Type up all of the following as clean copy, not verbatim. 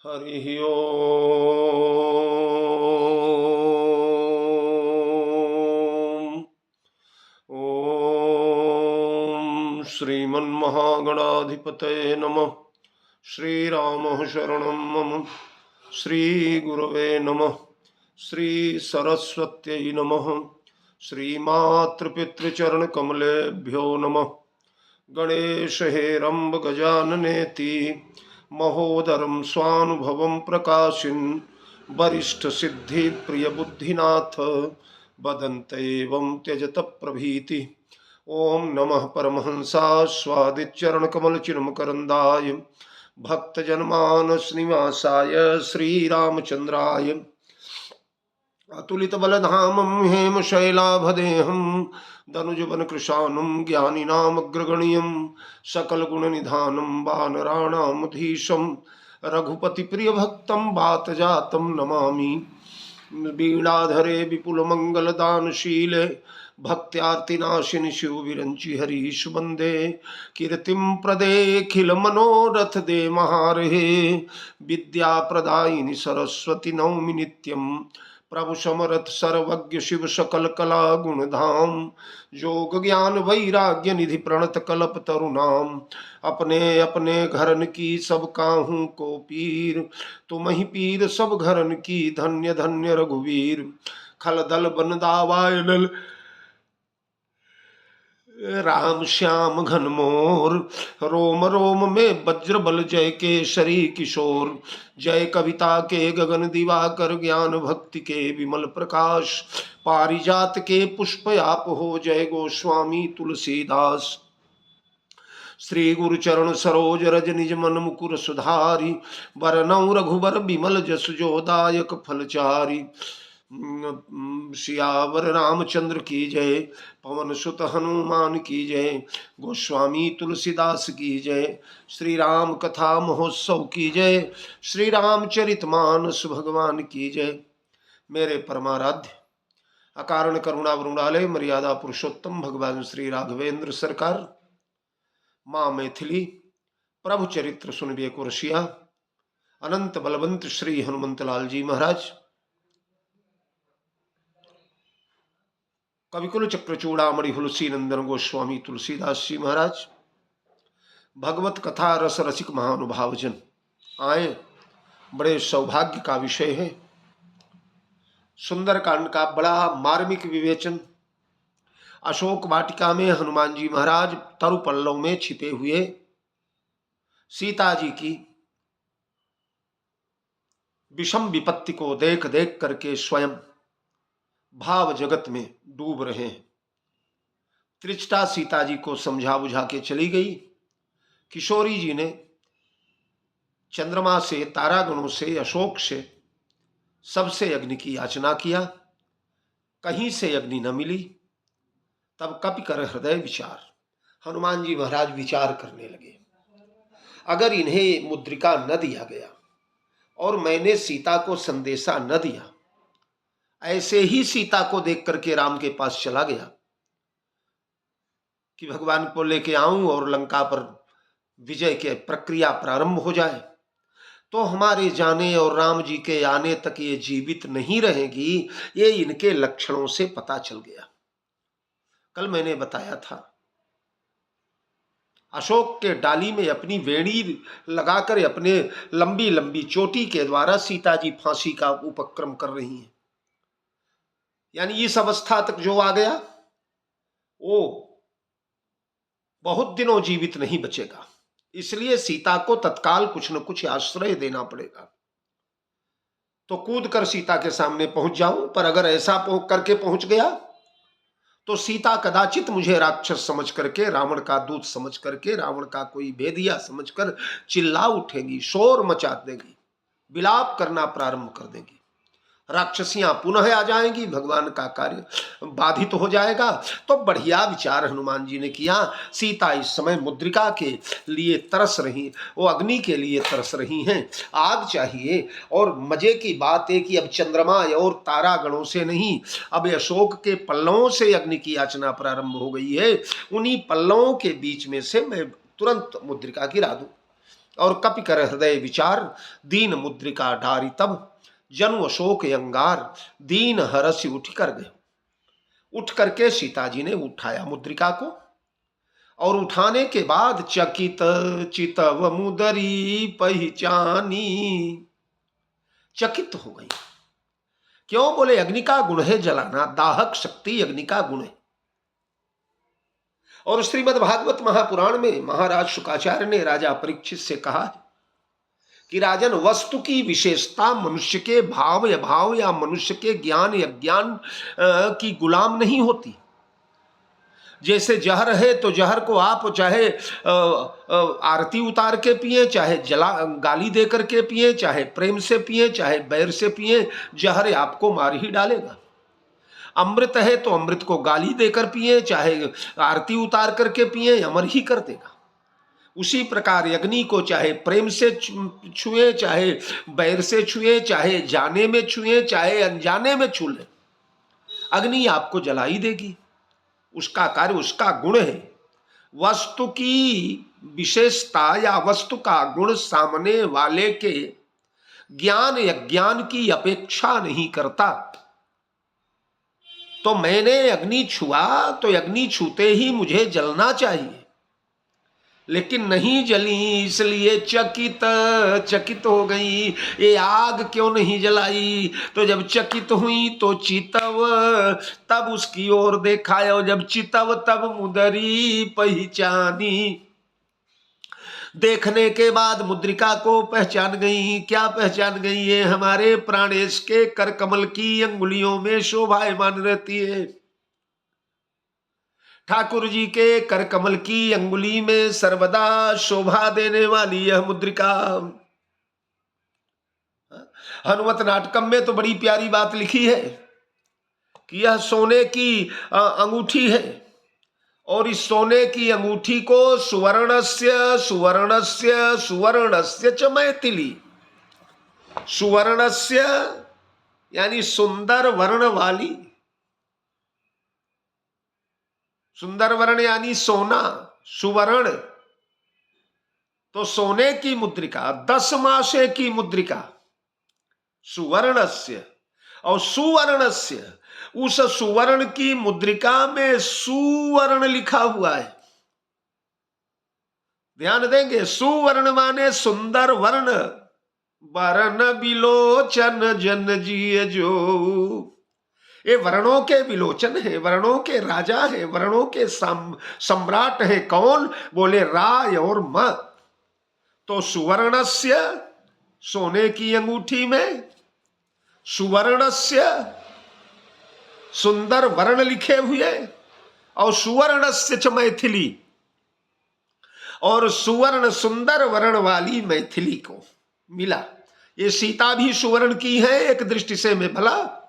हरिः ओम्। ॐ श्रीमन्महागणाधिपतये नमः। श्रीरामः शरणं मम। श्रीगुरवे नमः। श्रीसरस्वत्यै नमः। श्रीमातृपितृचरणकमलेभ्यो नमः। गणेश हेरम्ब गजाननेति महोदरं स्वानुभवं प्रकाशिन् वरिष्ठ सिद्धि प्रिय बुद्धिनाथ वदन्त्येवं त्यजत प्रभीति। ओम नमः परमहंसास्वादिचरण कमल चिन्मकरन्दाय भक्तजनमानस निवासाय श्रीरामचन्द्राय अतुलित बलधामं हेमशैलाभदेहं दनुजवन कृशानं ज्ञानिनामग्रगण्यं सकलगुणनिधानं वानराणामधीशं रघुपतिप्रियभक्तं वातजातं नमामि। वीणाधरे विपुलमङ्गलदानशीले भक्त्यार्तिनाशिनि शिवविरञ्चि हरीश वन्दे कीर्तिं प्रदेखिलमनोरथ दे महार्हे विद्याप्रदायिनि सरस्वती नौमि नित्यं प्रभु समरथ सर्वज्ञ शिव सकल कला गुणधाम योग ज्ञान वैराग्य निधि प्रणत कल्प तरुणाम अपने अपने घरन की सब काहू को पीर तुम ही पीर सब घरन की धन्य धन्य रघुवीर खल दल बन दावायनल राम श्याम घन मोर रोम रोम में वज्र बल जय केसरी किशोर जय कविता के गगन दिवाकर ज्ञान भक्ति के विमल प्रकाश पारिजात के पुष्प आप हो जय गोस्वामी तुलसीदास श्री गुरुचरण सरोज रज निज मन मुकुर सुधारी वरनौ रघुबर बिमल जस जोदायक फलचारी सियावर रामचंद्र की जय पवन सुत हनुमान की जय गोस्वामी तुलसीदास की जय श्री राम कथा महोत्सव की जय श्री रामचरित मानस भगवान की जय। मेरे परमाराध्य अकारण करुणा वरुणालय मर्यादा पुरुषोत्तम भगवान श्री राघवेंद्र सरकार माँ मैथिली प्रभु चरित्र सुनबे को रसिया अनंत बलवंत श्री हनुमंत लाल जी महाराज कविकुल चक्र चूड़ामणि हुलसी नंदन गोस्वामी तुलसीदास जी महाराज भगवत कथा रस रसिक महानुभाव जन आए। बड़े सौभाग्य का विषय है। सुंदर कांड का बड़ा मार्मिक विवेचन। अशोक वाटिका में हनुमान जी महाराज तरु पल्लव में छिपे हुए सीता जी की विषम विपत्ति को देख देख करके स्वयं भाव जगत में डूब रहे हैं। त्रिचटा सीता जी को समझा बुझा के चली गई। किशोरी जी ने चंद्रमा से, तारागणों से, अशोक से, सबसे अग्नि की याचना किया, कहीं से अग्नि न मिली। तब कपि कर हृदय विचार, हनुमान जी महाराज विचार करने लगे, अगर इन्हें मुद्रिका न दिया गया और मैंने सीता को संदेशा न दिया, ऐसे ही सीता को देख करके राम के पास चला गया कि भगवान को लेके आऊं और लंका पर विजय के प्रक्रिया प्रारंभ हो जाए, तो हमारे जाने और राम जी के आने तक ये जीवित नहीं रहेगी। ये इनके लक्षणों से पता चल गया। कल मैंने बताया था, अशोक के डाली में अपनी वेणी लगाकर अपने लंबी लंबी चोटी के द्वारा सीता जी फांसी का उपक्रम कर रही हैं। यानी इस अवस्था तक जो आ गया वो बहुत दिनों जीवित नहीं बचेगा। इसलिए सीता को तत्काल कुछ न कुछ आश्रय देना पड़ेगा। तो कूद कर सीता के सामने पहुंच जाऊं, पर अगर ऐसा करके पहुंच गया तो सीता कदाचित मुझे राक्षस समझ करके, रावण का दूत समझ करके, रावण का कोई भेदिया समझकर चिल्ला उठेगी, शोर मचा देगी, विलाप करना प्रारंभ कर देगी, राक्षसियां पुनः आ जाएंगी, भगवान का कार्य बाधित हो जाएगा। तो बढ़िया विचार हनुमान जी ने किया। सीता इस समय मुद्रिका के लिए तरस रही, वो अग्नि के लिए तरस रही हैं, आग चाहिए। और मजे की बात है कि अब चंद्रमा और तारागणों से नहीं, अब अशोक के पल्लवों से अग्नि की याचना प्रारंभ हो गई है। उन्हीं पल्लवों के बीच में से मैं तुरंत मुद्रिका गिरा दूं। और कपि कर हृदय विचार, दीन मुद्रिका ढारी तब, जनु अशोक अंगार, दीन हरसि उठ कर गए। उठ करके सीता जी ने उठाया मुद्रिका को, और उठाने के बाद चकित चितव मुदरी पहचानी, चकित हो गई। क्यों? बोले अग्नि का गुण है जलाना, दाहक शक्ति अग्नि का गुण है। और श्रीमद् भागवत महापुराण में महाराज शुकाचार्य ने राजा परीक्षित से कहा है कि राजन, वस्तु की विशेषता मनुष्य के भाव अभाव या मनुष्य के ज्ञान अज्ञान की गुलाम नहीं होती। जैसे जहर है तो जहर को आप चाहे आरती उतार के पिए, चाहे जला गाली दे करके पिए, चाहे प्रेम से पिए, चाहे बैर से पिए, जहर आपको मार ही डालेगा। अमृत है तो अमृत को गाली देकर पिए, चाहे आरती उतार करके पिए, अमर ही कर देगा। उसी प्रकार अग्नि को चाहे प्रेम से छुए, चाहे बैर से छुए, चाहे जाने में छुए, चाहे अनजाने में छू ले, अग्नि आपको जला ही देगी। उसका कार्य, उसका गुण है। वस्तु की विशेषता या वस्तु का गुण सामने वाले के ज्ञान अज्ञान की अपेक्षा नहीं करता। तो मैंने अग्नि छुआ तो अग्नि छूते ही मुझे जलना चाहिए, लेकिन नहीं जली, इसलिए चकित हो गई। ये आग क्यों नहीं जलाई? तो जब चकित हुई तो चितव, तब उसकी ओर देखा, और जब चितव तब मुदरी पहचानी। देखने के बाद मुद्रिका को पहचान गई। क्या पहचान गई? ये हमारे प्राणेश के कर कमल की अंगुलियों में शोभायमान रहती है। ठाकुर जी के कर कमल की अंगुली में सर्वदा शोभा देने वाली यह मुद्रिका। हनुमत नाटकम में तो बड़ी प्यारी बात लिखी है कि यह सोने की अंगूठी है, और इस सोने की अंगूठी को सुवर्णस्य सुवर्णस्य सुवर्णस्य च मैथिली, सुवर्णस्य यानी सुंदर वर्ण वाली, सुंदर वर्ण यानी सोना, सुवर्ण तो सोने की मुद्रिका, 10 मासे की मुद्रिका, सुवर्णस्य। और सुवर्णस्य, उस सुवर्ण की मुद्रिका में सुवर्ण लिखा हुआ है। ध्यान देंगे, सुवर्ण माने सुंदर वर्ण, वर्ण बिलोचन जन जिय जो। ये वर्णों के विलोचन है, वर्णों के राजा है, वर्णों के सम्राट है। कौन? बोले राय और म। तो सुवर्णस्य, सोने की अंगूठी में, सुवर्णस्य सुंदर वर्ण लिखे हुए, और सुवर्णस्य च मैथिली, और सुवर्ण सुंदर वर्ण वाली मैथिली को मिला। ये सीता भी सुवर्ण की है एक दृष्टि से में भला।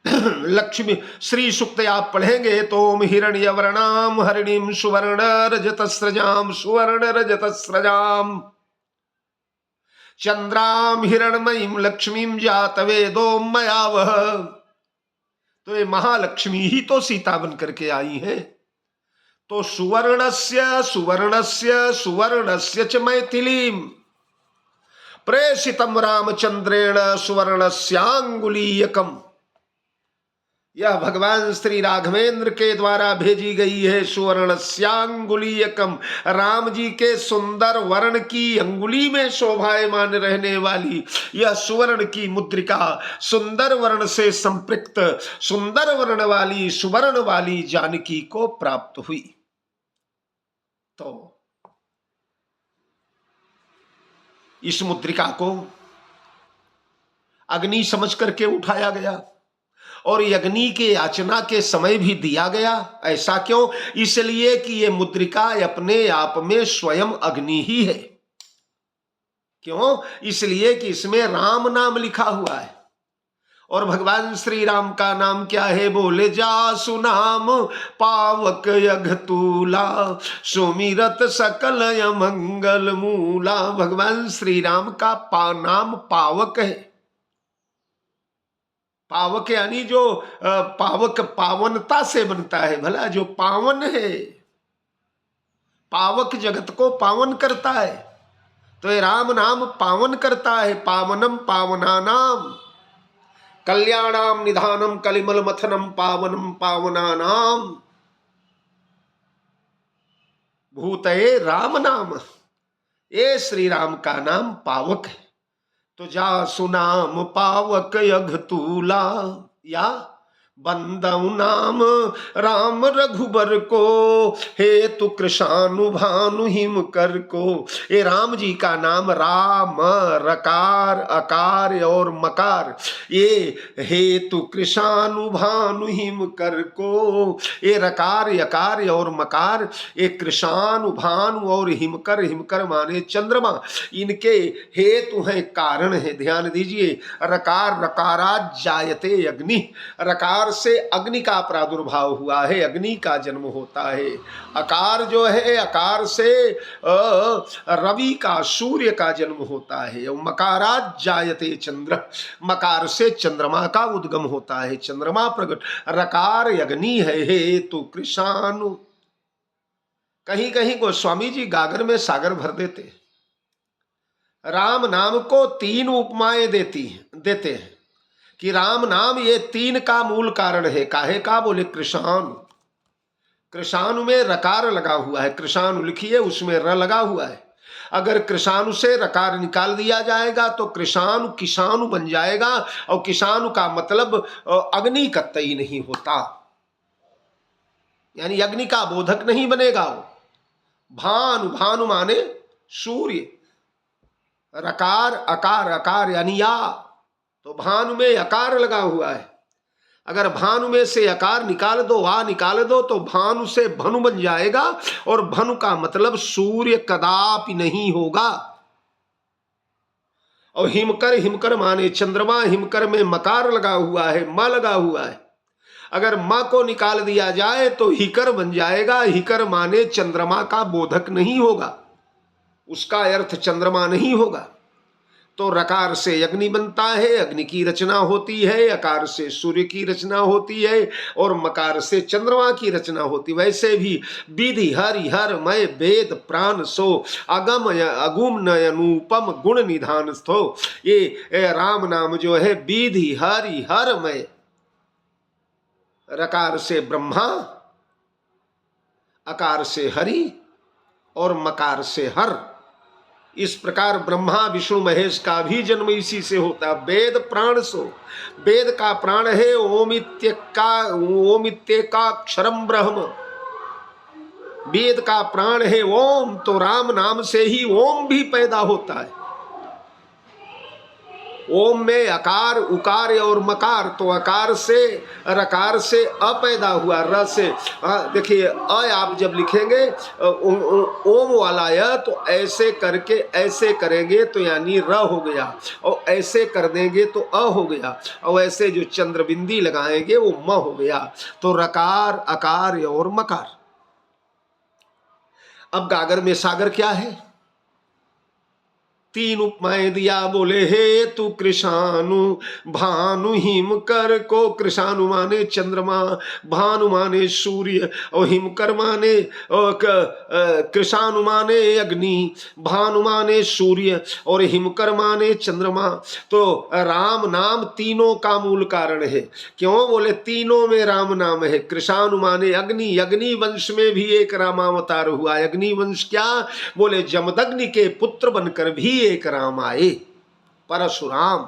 लक्ष्मी श्री सुक्त आप पढ़ेंगे तो ओम हिरण्य वर्णाम हरिणीम सुवर्ण रजत स्रजाम, सुवर्ण रजत स्रजाम, चंद्राम हिरणमयीम लक्ष्मीम जात वेदो मयावह। तो ये महालक्ष्मी ही तो सीता बन करके आई है। तो सुवर्णस्य सुवर्णस्य सुवर्णस्य च मैथिलीम प्रेषितम रामचंद्रेण सुवर्णस्यांगुलीयकम। यह भगवान श्री राघवेंद्र के द्वारा भेजी गई है सुवर्णस्यांगुलीयकम, राम जी के सुंदर वर्ण की अंगुली में शोभायमान रहने वाली यह सुवर्ण की मुद्रिका, सुंदर वर्ण से संपृक्त सुंदर वर्ण वाली सुवर्ण वाली जानकी को प्राप्त हुई। तो इस मुद्रिका को अग्नि समझ करके उठाया गया, और अग्नि के याचना के समय भी दिया गया। ऐसा क्यों? इसलिए कि ये मुद्रिका अपने आप में स्वयं अग्नि ही है। क्यों? इसलिए कि इसमें राम नाम लिखा हुआ है, और भगवान श्री राम का नाम क्या है? बोले जासु नाम पावक यघतूला, सुमिरत सकल मंगल मूला। भगवान श्री राम का नाम पावक है। पावक यानी जो पावक पावनता से बनता है, भला जो पावन है, पावक जगत को पावन करता है। तो ये राम नाम पावन करता है। पावनम पावनानाम कल्याणाम निधानम कलिमल मथनम पावनम पावनानाम भूतये राम नाम। ये श्री राम का नाम पावक है। तो जा सुनाम पावक यघ तूला, या बंदऊ नाम राम रघुबर को, हे तु कृषानु भानु हिम कर को। ये राम जी का नाम राम, रकार अकार और मकार, ये हे तु कृषानु भानु हिम कर को। ये रकार यकार और मकार, ये कृषानु भानु और हिमकर, हिमकर माने चंद्रमा, इनके हेतु हैं, कारण है। ध्यान दीजिए, रकार रकारात जायते अग्नि, रकार से अग्नि का प्रादुर्भाव हुआ है, अग्नि का जन्म होता है। अकार जो है, अकार से रवि का, सूर्य का जन्म होता है। मकारात जायते चंद्र, मकार से चंद्रमा का उद्गम होता है, चंद्रमा प्रकट। रकार अग्नि है, हे तु कृषानु। कहीं कहीं गोस्वामी जी गागर में सागर भर देते, राम नाम को तीन उपमाएं देते हैं कि राम नाम ये तीन का मूल कारण है। काहे का? बोले कृषाणु। कृषाणु में रकार लगा हुआ है, कृषाणु लिखिए, उसमें र लगा हुआ है। अगर कृषाणु से रकार निकाल दिया जाएगा तो कृषाणु किसानु बन जाएगा, और किसानु का मतलब अग्नि कतई नहीं होता, यानी अग्नि का बोधक नहीं बनेगा वो। भानु, भानु माने सूर्य, रकार अकार, अकार यानी या, तो भानु में अकार लगा हुआ है। अगर भानु में से अकार निकाल दो, आ निकाल दो, तो भानु से भनु बन जाएगा, और भनु का मतलब सूर्य कदापि नहीं होगा। और हिमकर, हिमकर माने चंद्रमा, हिमकर में मकार लगा हुआ है, म लगा हुआ है। अगर म को निकाल दिया जाए तो हिकर बन जाएगा, हिकर माने चंद्रमा का बोधक नहीं होगा, उसका अर्थ चंद्रमा नहीं होगा। तो रकार से अग्नि बनता है, अग्नि की रचना होती है, अकार से सूर्य की रचना होती है, और मकार से चंद्रमा की रचना होती है। वैसे भी विधि हरि हर मय वेद प्राण सो, अगम अगुम नयनूपम गुण निधान स्थो। ये राम नाम जो है विधि हरि हर मय, रकार से ब्रह्मा, अकार से हरि और मकार से हर। इस प्रकार ब्रह्मा विष्णु महेश का भी जन्म इसी से होता है। वेद प्राण सो, वेद का प्राण है ओमित्य का अक्षरम ब्रह्म, वेद का प्राण है ओम, तो राम नाम से ही ओम भी पैदा होता है। ओम में अकार उकार और मकार, तो अकार से रकार से अ पैदा हुआ, र से। देखिए अ आप जब लिखेंगे ओम वाला य, तो ऐसे करके ऐसे करेंगे तो यानी र हो गया, और ऐसे कर देंगे तो अ हो गया, और ऐसे जो चंद्रबिंदी लगाएंगे वो म हो गया। तो रकार अकार और मकार। अब गागर में सागर क्या है? तीन उपमाएं दिया, बोले हे तू कृषानु भानु हिम कर को। कृषानु माने चंद्रमा, भानु माने सूर्य, और हिमकर माने कृषानु माने अग्नि, भानु माने सूर्य, और हिमकर माने चंद्रमा। तो राम नाम तीनों का मूल कारण है। क्यों? बोले तीनों में राम नाम है। कृषानु माने अग्नि, अग्नि वंश में भी एक रामावतार हुआ। अग्नि वंश क्या? बोले जमदग्नि के पुत्र बनकर भी एक राम आए, परशुराम।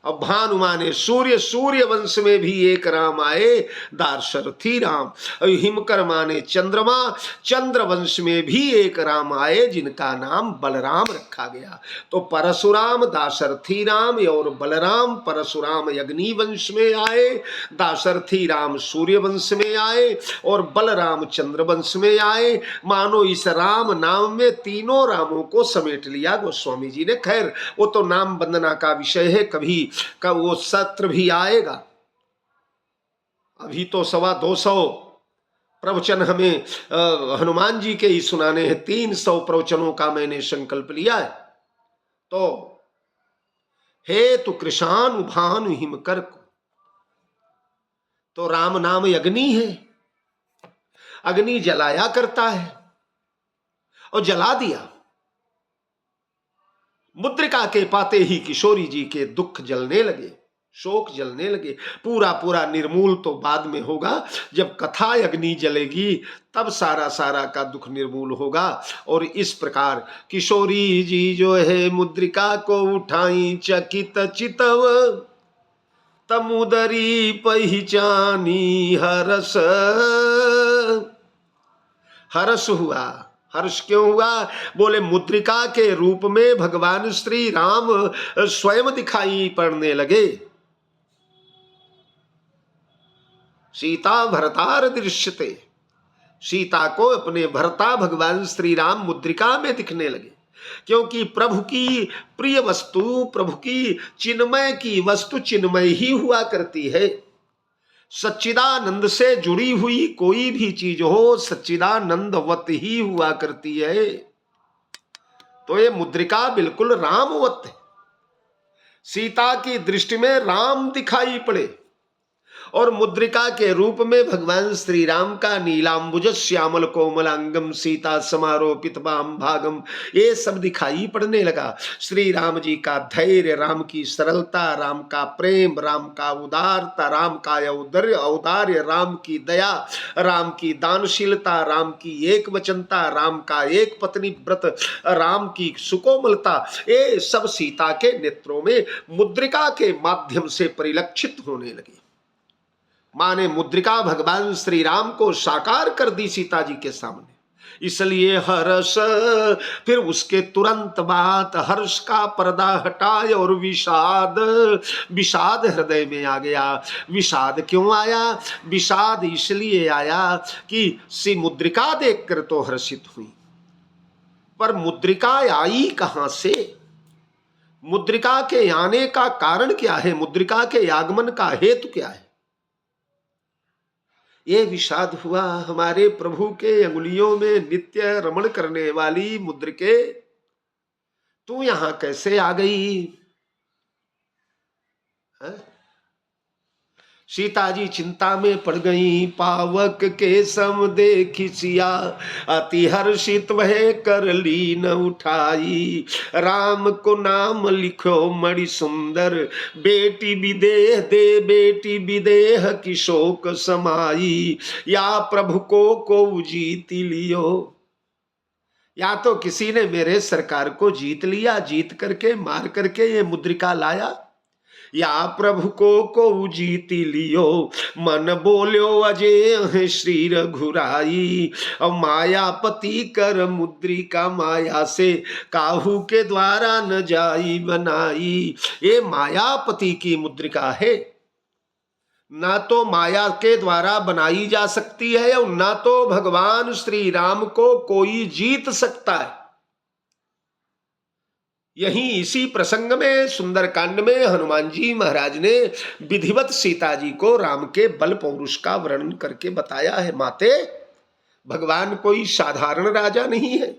अब भानु माने सूर्य, सूर्य वंश में भी एक राम आए, दाशरथी राम। और हिमकर माने चंद्रमा, चंद्र वंश में भी एक राम आए, जिनका नाम बलराम रखा गया। तो परशुराम दाशरथी राम और बलराम। परशुराम अग्नि वंश में आए, दाशरथी राम सूर्य वंश में आए, और बलराम चंद्र वंश में आए। मानो इस राम नाम में तीनों रामों को समेट लिया गोस्वामी जी ने। खैर वो तो नाम वंदना का विषय है, कभी का वो सत्र भी आएगा। अभी तो 225 प्रवचन हमें हनुमान जी के ही सुनाने हैं। 300 प्रवचनों का मैंने संकल्प लिया है। तो हे तु कृषानु भानु हिमकर को, तो राम नाम अग्नि है, अग्नि जलाया करता है, और जला दिया। मुद्रिका के पाते ही किशोरी जी के दुख जलने लगे, शोक जलने लगे। पूरा पूरा निर्मूल तो बाद में होगा, जब कथा अग्नि जलेगी तब सारा सारा का दुख निर्मूल होगा। और इस प्रकार किशोरी जी जो है मुद्रिका को उठाई, चकित चितव तमुदरी पहचानी हरस। हर्ष हुआ। हर्ष क्यों हुआ? बोले मुद्रिका के रूप में भगवान श्री राम स्वयं दिखाई पड़ने लगे। सीता भरतार दृश्यते, सीता को अपने भरता भगवान श्री राम मुद्रिका में दिखने लगे। क्योंकि प्रभु की प्रिय वस्तु, प्रभु की चिन्मय की वस्तु चिन्मय ही हुआ करती है। सच्चिदानंद से जुड़ी हुई कोई भी चीज हो सच्चिदानंदवत ही हुआ करती है। तो ये मुद्रिका बिल्कुल रामवत है। सीता की दृष्टि में राम दिखाई पड़े और मुद्रिका के रूप में भगवान श्री राम का नीलांबुज श्यामल कोमलांगम सीता समारोपित बाम भागम ये सब दिखाई पड़ने लगा। श्री राम जी का धैर्य, राम की सरलता, राम का प्रेम, राम का उदारता, राम का औदार्य, राम की दया, राम की दानशीलता, राम की एक वचनता, राम का एक पत्नी व्रत, राम की सुकोमलता, ये सब सीता के नेत्रों में मुद्रिका के माध्यम से परिलक्षित होने लगी। मां ने मुद्रिका भगवान श्री राम को साकार कर दी सीता जी के सामने, इसलिए हर्ष। फिर उसके तुरंत बाद हर्ष का पर्दा हटाए और विषाद, विषाद हृदय में आ गया। विषाद क्यों आया? विषाद इसलिए आया कि सी मुद्रिका देखकर तो हर्षित हुई, पर मुद्रिका आई कहां से? मुद्रिका के आने का कारण क्या है? मुद्रिका के आगमन का हेतु क्या है? ये विषाद हुआ हमारे प्रभु के अंगुलियों में नित्य रमण करने वाली मुद्रिके, तू यहां कैसे आ गई? है? सीता जी चिंता में पड़ गई। पावक के सम देखी सिया, अति हर्षित वह कर ली न उठाई। राम को नाम लिखो मणि सुंदर, बेटी विदेह दे बेटी विदेह की शोक समाई। या प्रभु को जीत लियो, या तो किसी ने मेरे सरकार को जीत लिया, जीत करके मार करके ये मुद्रिका लाया, या प्रभु को जीती लियो। मन बोल्यो अजय श्री रघुराई, और मायापति कर मुद्रिका माया से काहू के द्वारा न जाई बनाई। ये मायापति की मुद्रिका है, ना तो माया के द्वारा बनाई जा सकती है और ना तो भगवान श्री राम को कोई जीत सकता है। यही इसी प्रसंग में सुंदरकांड में हनुमान जी महाराज ने विधिवत सीता जी को राम के बल पौरुष का वर्णन करके बताया है। माते, भगवान कोई साधारण राजा नहीं है।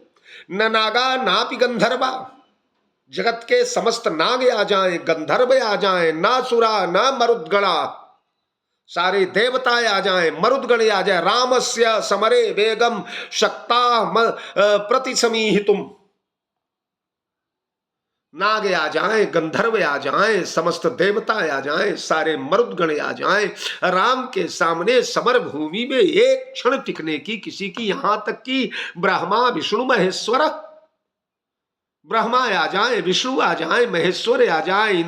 न नागा नापि गंधर्वा, जगत के समस्त नाग आ जाएं, गंधर्व आ जाएं, ना सुरा ना मरुद्गणा, सारे देवता आ जाएं, मरुद्गण आ जाए, रामस्य समरे वेगम शक्ता प्रतिसमीहितुम, नाग आ जाएं, गंधर्व आ जाएं, समस्त देवता आ जाएं, सारे मरुदगण आ जाएं, राम के सामने समर भूमि में एक क्षण टिकने की किसी की, यहां तक कि ब्रह्मा विष्णु महेश्वर, ब्रह्मा आ जाएं, विष्णु आ जाएं, महेश्वर आ जाएं,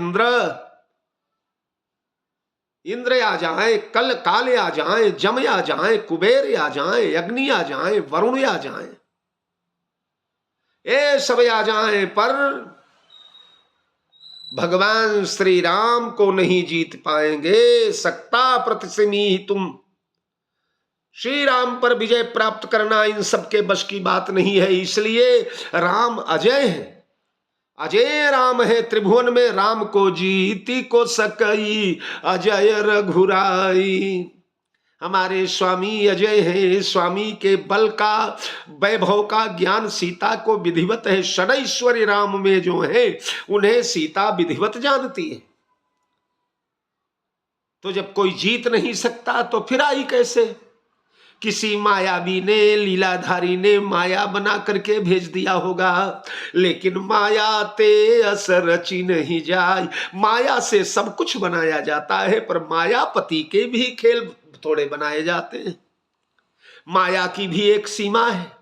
इंद्र आ जाएं, कल काले आ जाएं, जम आ जाएं, कुबेर आ जाएं, अग्नि आ जाएं, वरुण आ जाएं, ये सब आ जाएं, पर भगवान श्री राम को नहीं जीत पाएंगे। सक्ता प्रतिसिमी तुम, श्री राम पर विजय प्राप्त करना इन सबके बस की बात नहीं है। इसलिए राम अजय है, अजय राम है। त्रिभुवन में राम को जीती को सकई, अजय रघुराई। हमारे स्वामी अजय हैं, स्वामी के बल का, वैभव का ज्ञान सीता को विधिवत है। षडैश्वर्य राम में जो है उन्हें सीता विधिवत जानती है। तो जब कोई जीत नहीं सकता तो फिर आई कैसे? किसी मायावी ने, लीलाधारी ने माया बना करके भेज दिया होगा। लेकिन माया ते असर रची नहीं जाए। माया से सब कुछ बनाया जाता है, पर मायापति के भी खेल थोड़े बनाए जाते हैं। माया की भी एक सीमा है।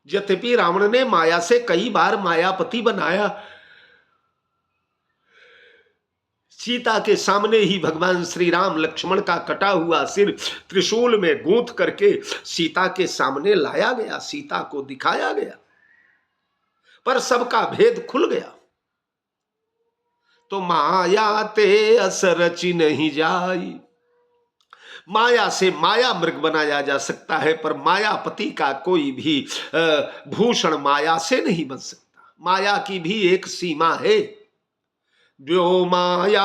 यद्यपि रावण ने माया से कई बार मायापति बनाया, सीता के सामने ही भगवान श्री राम लक्ष्मण का कटा हुआ सिर त्रिशूल में गूंथ करके सीता के सामने लाया गया, सीता को दिखाया गया, पर सबका भेद खुल गया। तो माया ते असर रची नहीं जाई। माया से माया मृग बनाया जा सकता है, पर मायापति का कोई भी भूषण माया से नहीं बन सकता। माया की भी एक सीमा है। जो माया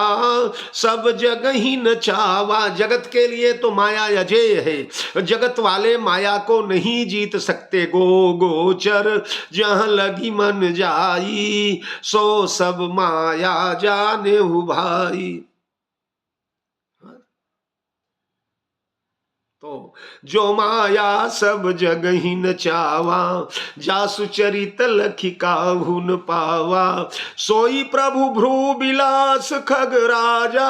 सब जग ही न चावा। जगत के लिए तो माया अजेय है। जगत वाले माया को नहीं जीत सकते। गो गोचर जहां लगी मन जाई, सो सब माया जाने हु भाई। तो जो माया सब जग ही न चावा, जासु चरित लखी काहू न पावा, सोई प्रभु भ्रू बिलास खग राजा,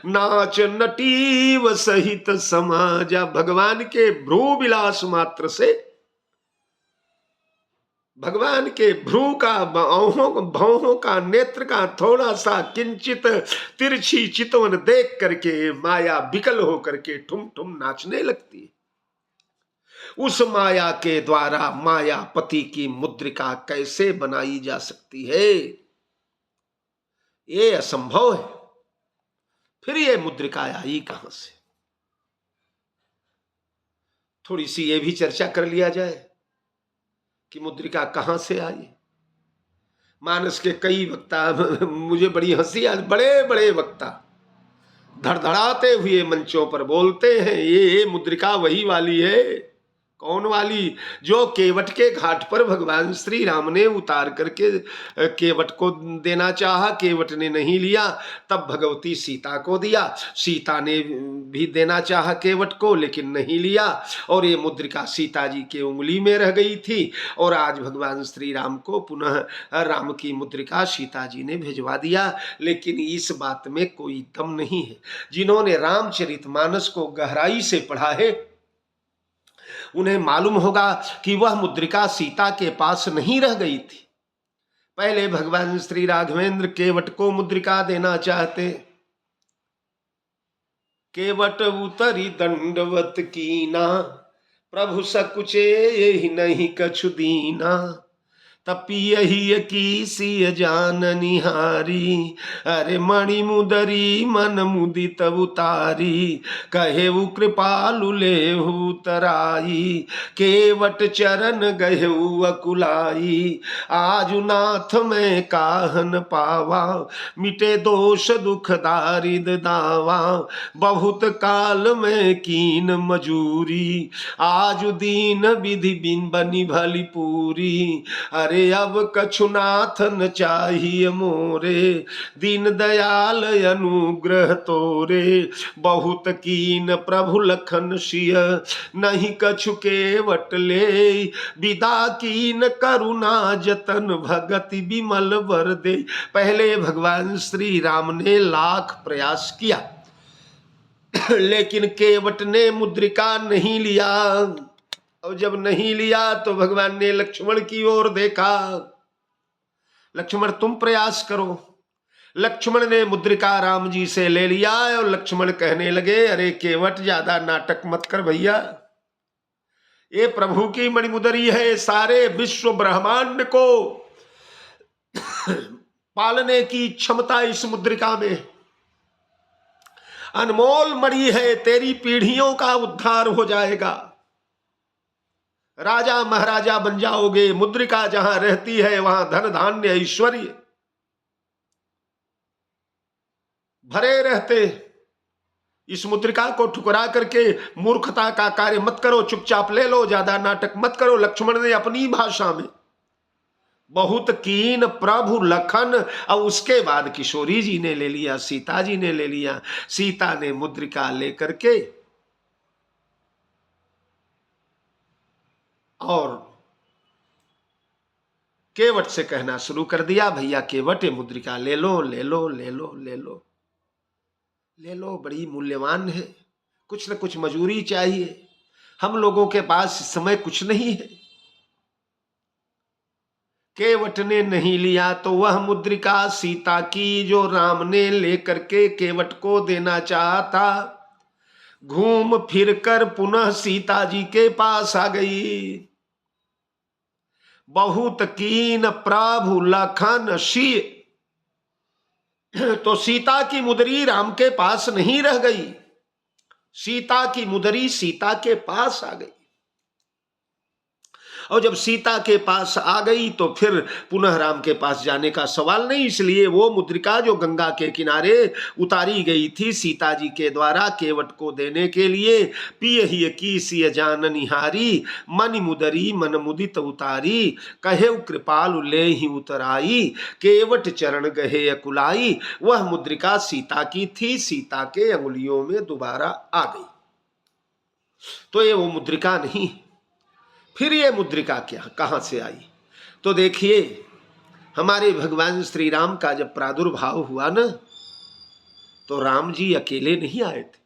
नाच नटीव सहित समाजा। भगवान के भ्रू बिलास मात्र से, भगवान के भ्रू का, भौहों का, नेत्र का थोड़ा सा किंचित तिरछी चितवन देख करके माया विकल हो करके ठुम ठुम नाचने लगती है। उस माया के द्वारा मायापति की मुद्रिका कैसे बनाई जा सकती है? ये असंभव है। फिर ये मुद्रिका आई कहां से? थोड़ी सी ये भी चर्चा कर लिया जाए कि मुद्रिका कहां से आई। मानस के कई वक्ता, मुझे बड़ी हंसी आज, बड़े बड़े वक्ता धड़धड़ाते हुए मंचों पर बोलते हैं ये मुद्रिका वही वाली है। कौन वाली? जो केवट के घाट पर भगवान श्री राम ने उतार करके केवट को देना चाहा, केवट ने नहीं लिया, तब भगवती सीता को दिया। सीता ने भी देना चाहा केवट को, लेकिन नहीं लिया, और ये मुद्रिका सीता जी के उंगली में रह गई थी। और आज भगवान श्री राम को पुनः राम की मुद्रिका सीता जी ने भिजवा दिया। लेकिन इस बात में कोई दम नहीं है। जिन्होंने रामचरितमानस को गहराई से पढ़ा है, उन्हें मालूम होगा कि वह मुद्रिका सीता के पास नहीं रह गई थी। पहले भगवान श्री राघवेंद्र केवट को मुद्रिका देना चाहते। केवट उतरी दंडवत कीना, प्रभु सकुचे यही नहीं कछु दीना, तपियहि की सिय जान निहारी, अरे मणि मुदरी मन मुदित उतारी, कहेऊ कृपालु लेहु तराई, केवट चरण गहेऊ अकुलाई, आजु नाथ में काहन पावा, मिटे दोष दुख दारिद दावा, बहुत काल में कीन मजूरी, आजु दीन विधि बिन बनी भली पूरी, अरे अब कछुनाथ न चाहिए मोरे, दीन दयाल अनुग्रह तोरे, बहुत कीन प्रभु लखन सिय, नहीं कछु केवट ले, विदा कीन करुणा जतन भगति विमल वर दे। पहले भगवान श्री राम ने लाख प्रयास किया, लेकिन केवट ने मुद्रिका नहीं लिया। और जब नहीं लिया तो भगवान ने लक्ष्मण की ओर देखा, लक्ष्मण तुम प्रयास करो। लक्ष्मण ने मुद्रिका राम जी से ले लिया और लक्ष्मण कहने लगे, अरे केवट ज्यादा नाटक मत कर भैया, ये प्रभु की मणिमुदरी है, सारे विश्व ब्रह्मांड को पालने की क्षमता इस मुद्रिका में, अनमोल मणि है, तेरी पीढ़ियों का उद्धार हो जाएगा, राजा महाराजा बन जाओगे। मुद्रिका जहां रहती है वहां धन धान्य ऐश्वर्य भरे रहते। इस मुद्रिका को ठुकरा करके मूर्खता का कार्य मत करो, चुपचाप ले लो, ज्यादा नाटक मत करो। लक्ष्मण ने अपनी भाषा में बहुत कीन प्रभु लखन। और उसके बाद किशोरी जी ने ले लिया, सीता जी ने ले लिया। सीता ने मुद्रिका लेकर के और केवट से कहना शुरू कर दिया, भैया केवट ये मुद्रिका ले लो, ले लो, ले लो, ले लो, ले लो, बड़ी मूल्यवान है, कुछ न कुछ मजूरी चाहिए, हम लोगों के पास इस समय कुछ नहीं है। केवट ने नहीं लिया तो वह मुद्रिका सीता की जो राम ने लेकर के केवट को देना चाहा था, घूम फिर कर पुनः सीता जी के पास आ गई। बहुत कीन प्रभु लखन सी, तो सीता की मुदरी राम के पास नहीं रह गई, सीता की मुदरी सीता के पास आ गई। और जब सीता के पास आ गई तो फिर पुनः राम के पास जाने का सवाल नहीं, इसलिए वो मुद्रिका जो गंगा के किनारे उतारी गई थी सीता जी के द्वारा केवट को देने के लिए, पियहि की सिय जान निहारी, मन मुदरी मन मुदित उतारी, कहे कृपालु ले ही उतराई, केवट चरण गहे अकुलाई। वह मुद्रिका सीता की थी, सीता के अंगुलियों में दोबारा आ गई। तो ये वो मुद्रिका नहीं। फिर ये मुद्रिका क्या कहां से आई? तो देखिए, हमारे भगवान श्री राम का जब प्रादुर्भाव हुआ ना, तो राम जी अकेले नहीं आए थे।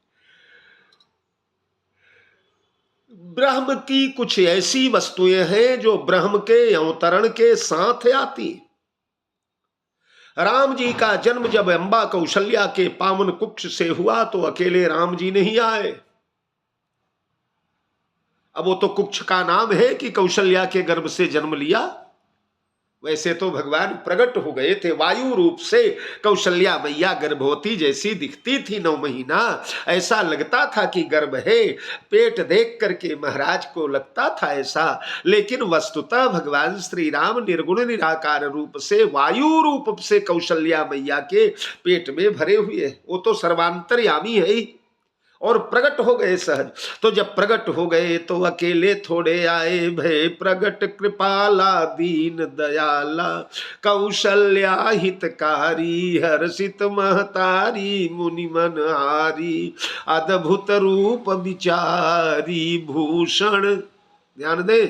ब्रह्म की कुछ ऐसी वस्तुएं हैं जो ब्रह्म के अवतरण के साथ आती। राम जी का जन्म जब अम्बा कौशल्या के पावन कुक्ष से हुआ तो अकेले राम जी नहीं आए। अब वो तो कुक्ष का नाम है कि कौशल्या के गर्भ से जन्म लिया, वैसे तो भगवान प्रकट हो गए थे वायु रूप से। कौशल्या मैया गर्भवती जैसी दिखती थी, 9 महीना, ऐसा लगता था कि गर्भ है, पेट देख करके महाराज को लगता था ऐसा। लेकिन वस्तुतः भगवान श्री राम निर्गुण निराकार रूप से वायु रूप से कौशल्या मैया के पेट में भरे हुए, वो तो सर्वांतर्यामी है ही, और प्रकट हो गए सहज। तो जब प्रकट हो गए तो अकेले थोड़े आए, भय प्रकट कृपाला दीन दयाला, कौशल्या हितकारी हर्षित महतारी, मुनि मन हारी अद्भुत रूप विचारी, भूषण, ध्यान दे,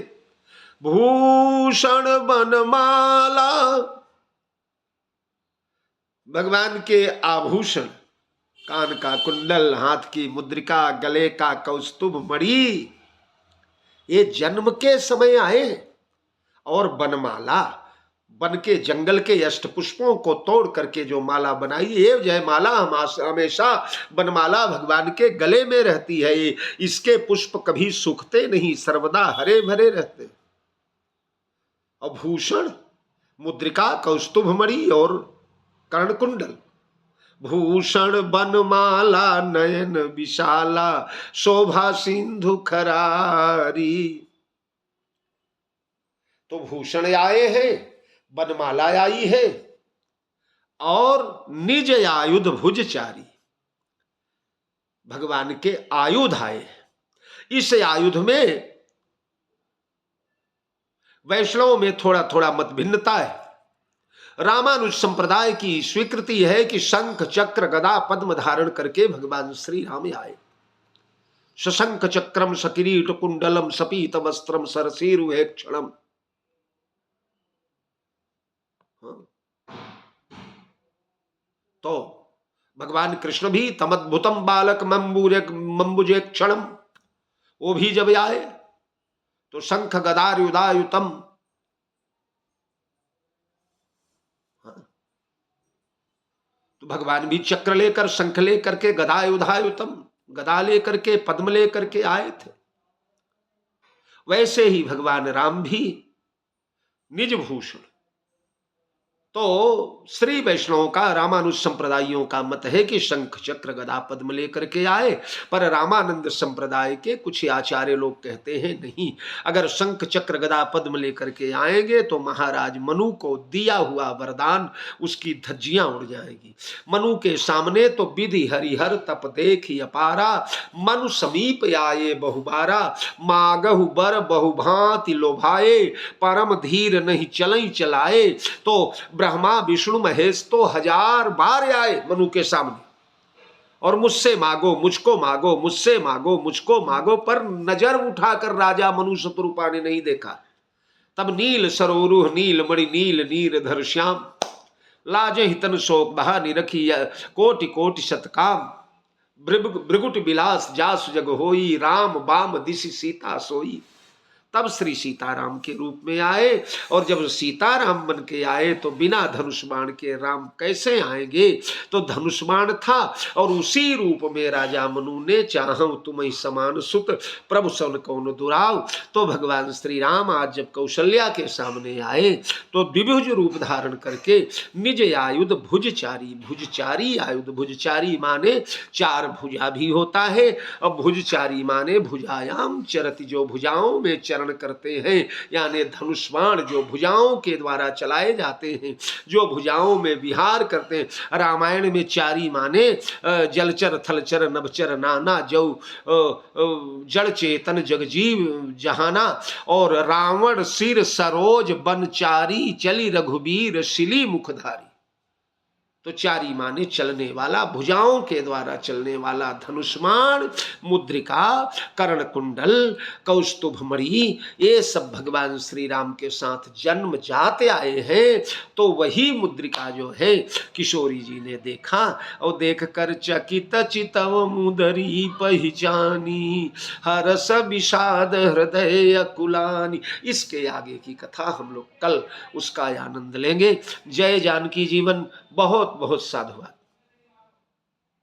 भूषण बनमाला, भगवान के आभूषण, कान का कुंडल, हाथ की मुद्रिका, गले का कौस्तुभ मणि, ये जन्म के समय आए। और बनमाला, बन के जंगल के अष्ट पुष्पों को तोड़ करके जो माला बनाई, ये जयमाला हमेशा बनमाला भगवान के गले में रहती है। इसके पुष्प कभी सूखते नहीं, सर्वदा हरे भरे रहते। और भूषण, मुद्रिका, कौस्तुभ मणि और कर्णकुंडल, भूषण बनमाला नयन विशाला, शोभा सिंधु खरारी। तो भूषण आए हैं, बनमाला आई है, और निज आयुध भुजचारी, भगवान के आयुध आए। इस आयुध में वैष्णव में थोड़ा थोड़ा मत भिन्नता है। रामानुज संप्रदाय की स्वीकृति है कि शंख चक्र गदा पद्म धारण करके भगवान श्री राम आए। शशंख चक्रम सकिरीट कुंडलम सपीत वस्त्रम सरसीरु क्षणम। तो भगवान कृष्ण भी तमद्भुतम बालक मंबुजे क्षणम, वो भी जब आए तो शंख गदायुदायुतम, तो भगवान भी चक्र लेकर, शंख लेकर के, गदायुधायुतम, गदा लेकर के, पद्म लेकर के आए थे। वैसे ही भगवान राम भी निज भूषण, तो श्री वैष्णवों का, रामानुज संप्रदायों का मत है कि शंख चक्र गदा पद्म लेकर के आए, पर रामानंद संप्रदाय के कुछ आचार्य लोग कहते हैं नहीं, अगर शंख चक्र गदा पद्म लेकर के आएंगे तो महाराज मनु को दिया हुआ वरदान, उसकी धज्जियां उड़ जाएगी। मनु के सामने तो विधि हरिहर तप देखी अपारा, मनु समीप आए बहुबारा, मागहु बर बहुभांति लोभाए, परम धीर नहीं चलई चलाए। तो ब्रह्मा विष्णु महेश तो 1000 बार आए मनु के सामने, और मुझसे मांगो, मुझको मांगो, मुझसे मांगो, मुझको मांगो, पर नजर उठाकर राजा मनु शतरूपा ने नहीं देखा। तब नील सरोरुह नील मणि नील नीरधर श्याम, लाज हितन शोक बहा निरखी कोटि कोटि शतकाम, भृगुट बिलास जासु जग होई, राम बाम दिशि सीता सोई। तब श्री सीताराम के रूप में आए, और जब सीताराम बन के आए तो बिना धनुष बाण के राम कैसे आएंगे, तो धनुष बाण था, और उसी रूप में राजा मनु ने चाहूं तुम्हें समान सुत, प्रभु सन कौन दुराव। तो भगवान श्री राम आज जब कौशल्या के सामने आए तो द्विभुज रूप धारण करके निज आयुध भुजचारी, भुजचारी आयुध, भुजचारी माने 4 भुजा भी होता है, और भुजचारी माने भुजायाम चरति, जो भुजाओं में चरण करते हैं, यानी धनुष बाण जो भुजाओं के द्वारा चलाए जाते हैं, जो भुजाओं में विहार करते हैं। रामायण में चारी माने जलचर थलचर नभचर नाना, जो जड़ चेतन जगजीव जहाना, और रावण सिर सरोज बनचारी, चली रघुबीर शिली मुखधारी। तो चारी माने चलने वाला, भुजाओं के द्वारा चलने वाला धनुष्मान, मुद्रिका, कर्ण कुंडल, कौस्तुभ मणि, ये सब भगवान श्री राम के साथ जन्म जाते आए हैं। तो वही मुद्रिका जो है किशोरी जी ने देखा, और देख कर चकित चितव मुदरी पहचानी, हरस विषाद हृदय अकुलानी। इसके आगे की कथा हम लोग कल उसका आनंद लेंगे। जय जानकी जीवन। बहुत बहुत साधुवाद।